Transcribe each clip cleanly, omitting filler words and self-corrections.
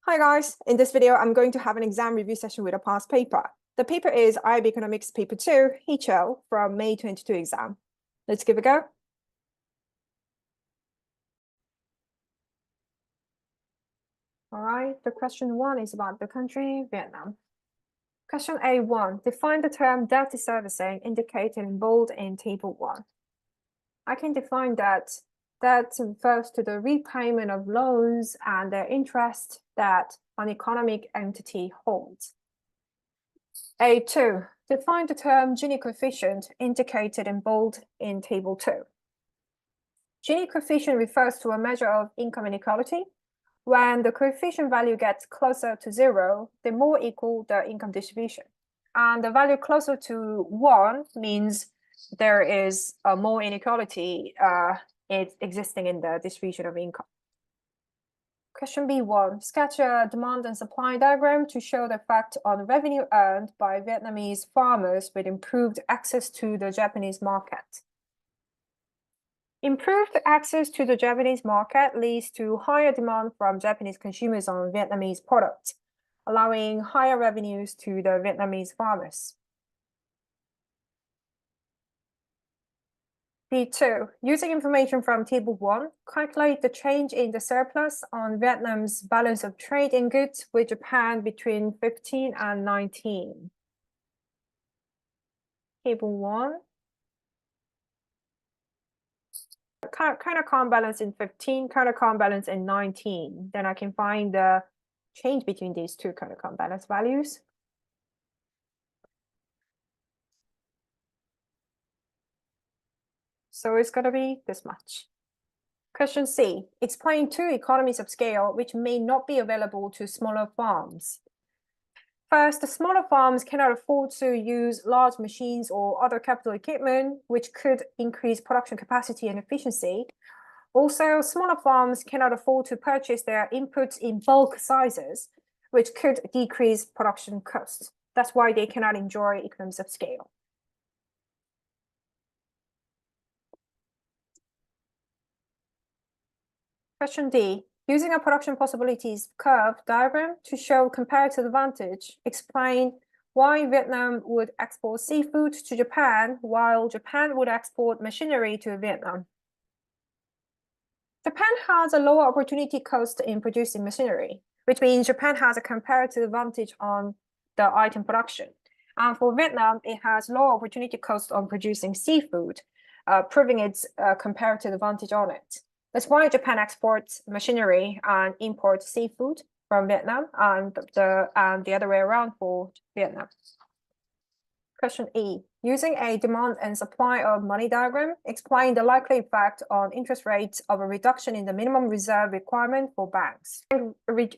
Hi guys, in this video, I'm going to have an exam review session with a past paper. The paper is IB Economics Paper 2, HL, from May 22 exam. Let's give it a go. All right, the question 1 is about the country, Vietnam. Question A1, define the term debt servicing indicated in bold in table 1. I can define that refers to the repayment of loans and their interest that an economic entity holds. A2, define the term Gini coefficient indicated in bold in table 2. Gini coefficient refers to a measure of income inequality. When the coefficient value gets closer to 0, the more equal the income distribution. And the value closer to 1 means there is more inequality existing in the distribution of income. Question B1, sketch a demand and supply diagram to show the effect on revenue earned by Vietnamese farmers with improved access to the Japanese market. Improved access to the Japanese market leads to higher demand from Japanese consumers on Vietnamese products, allowing higher revenues to the Vietnamese farmers. B2, using information from table 1, calculate the change in the surplus on Vietnam's balance of trade in goods with Japan between 15 and 19. Table 1. Current account balance in 15, current account balance in 19. Then I can find the change between these two current account balance values. So it's going to be this much. Question C, explain two economies of scale which may not be available to smaller farms. First, the smaller farms cannot afford to use large machines or other capital equipment, which could increase production capacity and efficiency. Also, smaller farms cannot afford to purchase their inputs in bulk sizes, which could decrease production costs. That's why they cannot enjoy economies of scale. Question D, using a production possibilities curve diagram to show comparative advantage, explain why Vietnam would export seafood to Japan while Japan would export machinery to Vietnam. Japan has a lower opportunity cost in producing machinery, which means Japan has a comparative advantage on the item production. And for Vietnam, it has lower opportunity cost on producing seafood, proving its comparative advantage on it. That's why Japan exports machinery and imports seafood from Vietnam, and the other way around for Vietnam. Question E, using a demand and supply of money diagram, explain the likely effect on interest rates of a reduction in the minimum reserve requirement for banks.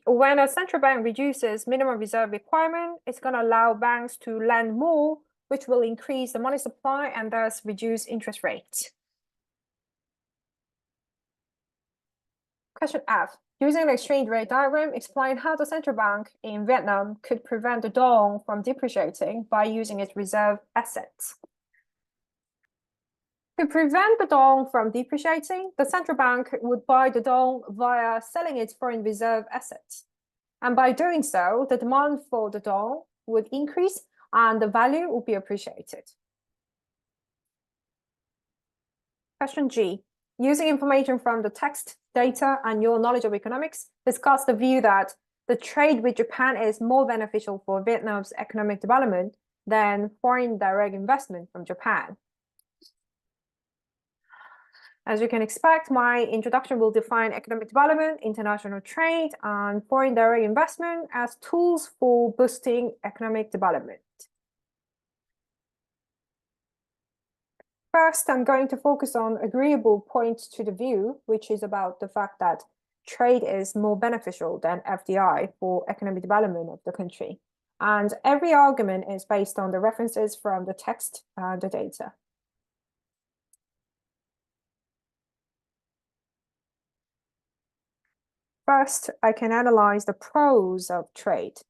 When a central bank reduces minimum reserve requirement, it's going to allow banks to lend more, which will increase the money supply and thus reduce interest rates. Question F, using an exchange rate diagram, explain how the central bank in Vietnam could prevent the dong from depreciating by using its reserve assets. To prevent the dong from depreciating, the central bank would buy the dong via selling its foreign reserve assets. And by doing so, the demand for the dong would increase and the value would be appreciated. Question G, using information from the text, data, and your knowledge of economics, discuss the view that the trade with Japan is more beneficial for Vietnam's economic development than foreign direct investment from Japan. As you can expect, my introduction will define economic development, international trade, and foreign direct investment as tools for boosting economic development. First, I'm going to focus on agreeable points to the view, which is about the fact that trade is more beneficial than FDI for economic development of the country. And every argument is based on the references from the text and the data. First, I can analyze the pros of trade.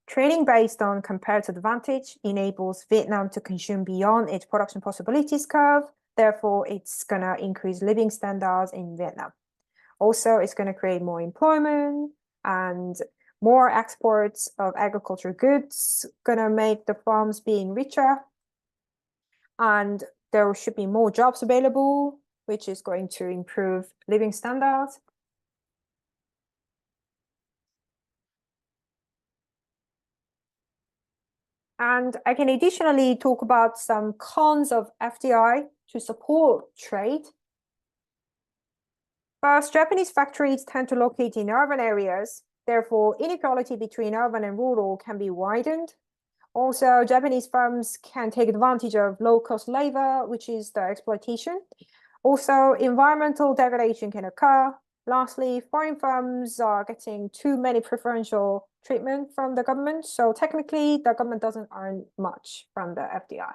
Trading based on comparative advantage enables Vietnam to consume beyond its production possibilities curve. Therefore, it's going to increase living standards in Vietnam. Also, it's going to create more employment and more exports of agricultural goods gonna make the farms being richer, and there should be more jobs available, which is going to improve living standards. And I can additionally talk about some cons of FDI to support trade. First, Japanese factories tend to locate in urban areas. Therefore, inequality between urban and rural can be widened. Also, Japanese firms can take advantage of low-cost labor, which is the exploitation. Also, environmental degradation can occur. Lastly, foreign firms are getting too many preferential treatment from the government. So technically, the government doesn't earn much from the FDI.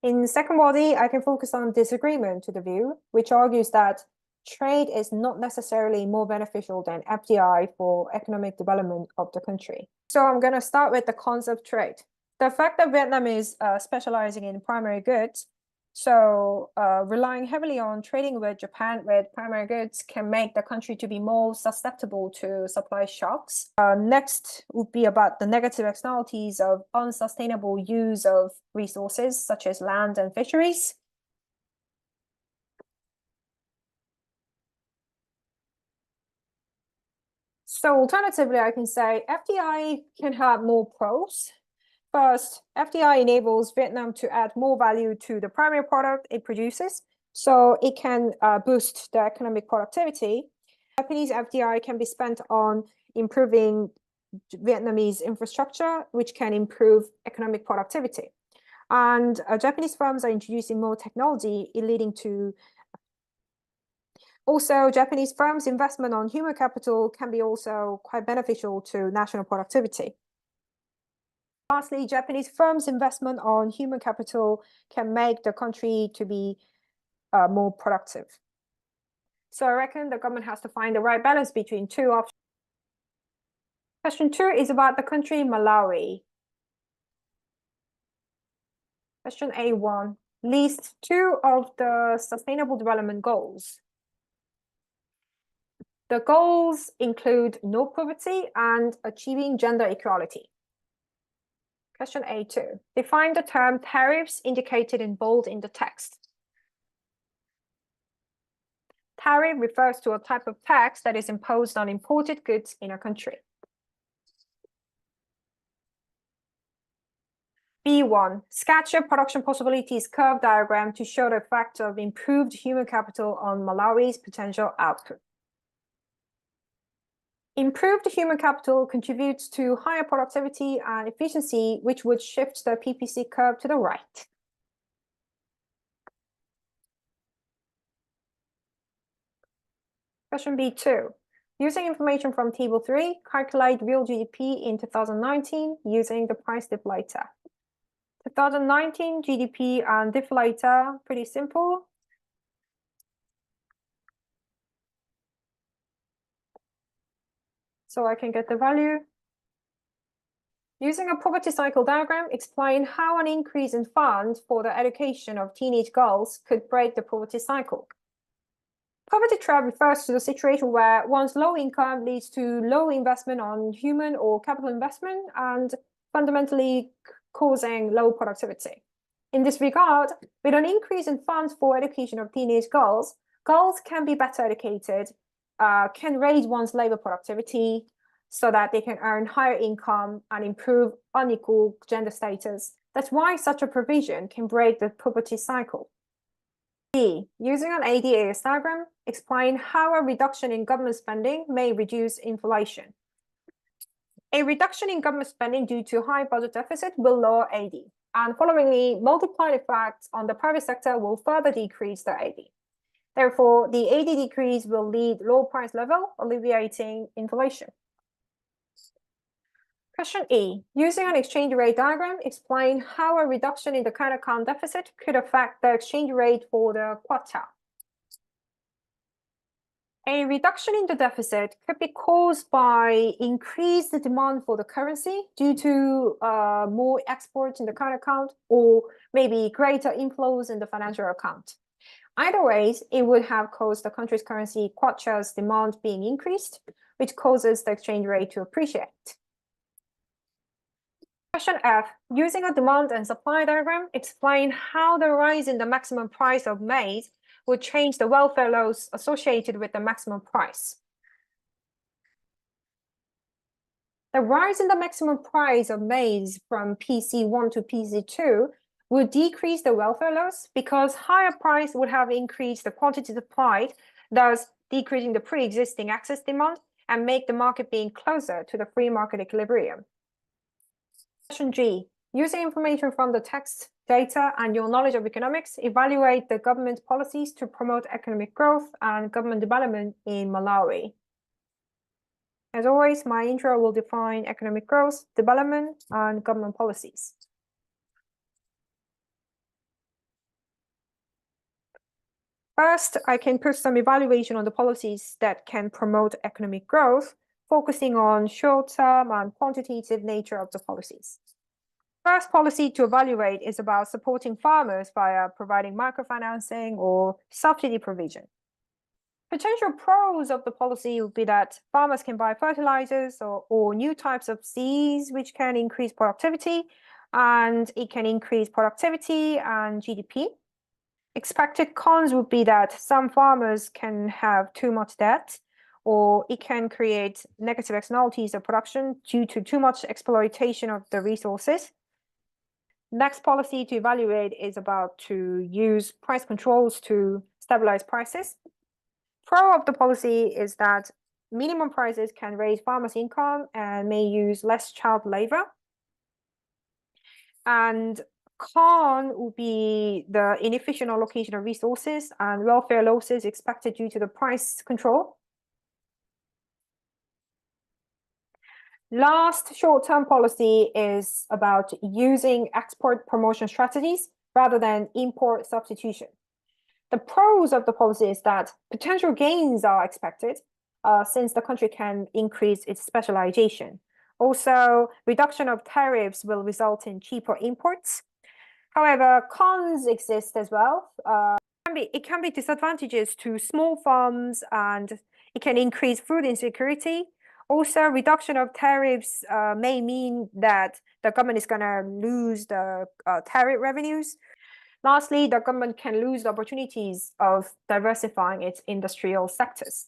In the second body, I can focus on disagreement to the view, which argues that trade is not necessarily more beneficial than FDI for economic development of the country. So I'm going to start with the cons of trade. The fact that Vietnam is specializing in primary goods, so relying heavily on trading with Japan with primary goods can make the country to be more susceptible to supply shocks. Next would be about the negative externalities of unsustainable use of resources such as land and fisheries. So alternatively, I can say FDI can have more pros. First, FDI enables Vietnam to add more value to the primary product it produces, so it can boost the economic productivity. Japanese FDI can be spent on improving Vietnamese infrastructure, which can improve economic productivity. And Japanese firms are introducing more technology, leading to also, Japanese firms' investment on human capital can be also quite beneficial to national productivity. Lastly, Japanese firms' investment on human capital can make the country to be more productive. So I reckon the government has to find the right balance between two options. Question 2 is about the country Malawi. Question A1, list 2 of the Sustainable Development Goals. The goals include no poverty and achieving gender equality. Question A2. Define the term tariffs indicated in bold in the text. Tariff refers to a type of tax that is imposed on imported goods in a country. B1. Sketch a production possibilities curve diagram to show the effect of improved human capital on Malawi's potential output. Improved human capital contributes to higher productivity and efficiency, which would shift the PPC curve to the right. Question B2. Using information from Table 3, calculate real GDP in 2019 using the price deflator. 2019 GDP and deflator, pretty simple. So I can get the value. Using a poverty cycle diagram, explain how an increase in funds for the education of teenage girls could break the poverty cycle. Poverty trap refers to the situation where one's low income leads to low investment on human or capital investment and fundamentally causing low productivity. In this regard, with an increase in funds for education of teenage girls, girls can be better educated, can raise one's labor productivity so that they can earn higher income and improve unequal gender status. That's why such a provision can break the poverty cycle. B. Using an ADAS diagram, explain how a reduction in government spending may reduce inflation. A reduction in government spending due to high budget deficit will lower AD, and followingly, multiplied effects on the private sector will further decrease the AD. Therefore, the AD decrease will lead low price level, alleviating inflation. Question E. Using an exchange rate diagram, explain how a reduction in the current account deficit could affect the exchange rate for the quota. A reduction in the deficit could be caused by increased demand for the currency due to more exports in the current account, or maybe greater inflows in the financial account. Either ways, it would have caused the country's currency kwacha's demand being increased, which causes the exchange rate to appreciate. Question F. Using a demand and supply diagram, explain how the rise in the maximum price of maize would change the welfare loss associated with the maximum price. The rise in the maximum price of maize from PC1 to PC2 would decrease the welfare loss because higher price would have increased the quantity supplied, thus decreasing the pre-existing excess demand and make the market being closer to the free market equilibrium. Question G. Using information from the text, data, and your knowledge of economics, evaluate the government policies to promote economic growth and government development in Malawi. As always, my intro will define economic growth, development, and government policies. First, I can put some evaluation on the policies that can promote economic growth, focusing on short-term and quantitative nature of the policies. First policy to evaluate is about supporting farmers via providing microfinancing or subsidy provision. Potential pros of the policy would be that farmers can buy fertilizers or new types of seeds, which can increase productivity, and it can increase productivity and GDP. Expected cons would be that some farmers can have too much debt, or it can create negative externalities of production due to too much exploitation of the resources. Next policy to evaluate is about to use price controls to stabilize prices. Pro of the policy is that minimum prices can raise farmers' income and may use less child labor. And con would be the inefficient allocation of resources and welfare losses expected due to the price control. Last short-term policy is about using export promotion strategies rather than import substitution. The pros of the policy is that potential gains are expected since the country can increase its specialization. Also, reduction of tariffs will result in cheaper imports. However, cons exist as well. It can be disadvantages to small farms and it can increase food insecurity. Also, reduction of tariffs may mean that the government is going to lose the tariff revenues. Lastly, the government can lose the opportunities of diversifying its industrial sectors.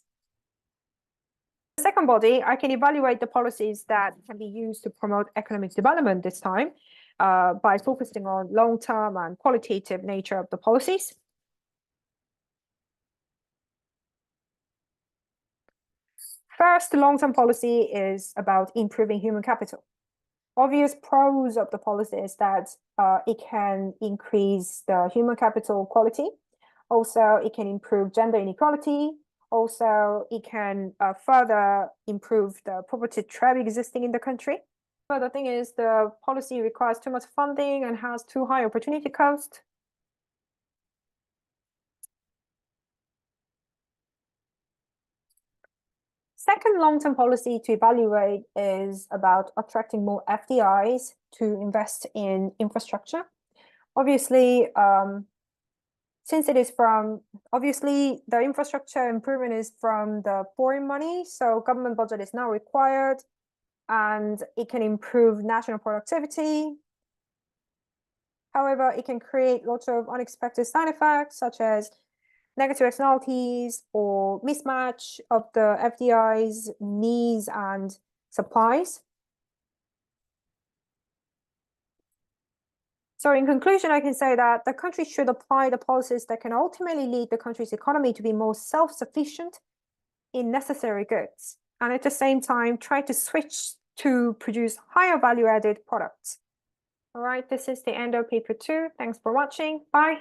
The second body, I can evaluate the policies that can be used to promote economic development this time by focusing on long-term and qualitative nature of the policies. First, long-term policy is about improving human capital. Obvious pros of the policy is that it can increase the human capital quality. Also, it can improve gender inequality. Also, it can further improve the poverty trap existing in the country. But the thing is, the policy requires too much funding and has too high opportunity cost. Second long-term policy to evaluate is about attracting more FDIs to invest in infrastructure. Obviously, the infrastructure improvement is from the foreign money, so government budget is now required, and it can improve national productivity. However, it can create lots of unexpected side effects, such as negative externalities or mismatch of the FDI's needs and supplies. So in conclusion, I can say that the country should apply the policies that can ultimately lead the country's economy to be more self-sufficient in necessary goods, and at the same time, try to switch to produce higher value-added products. All right, this is the end of paper 2. Thanks for watching. Bye.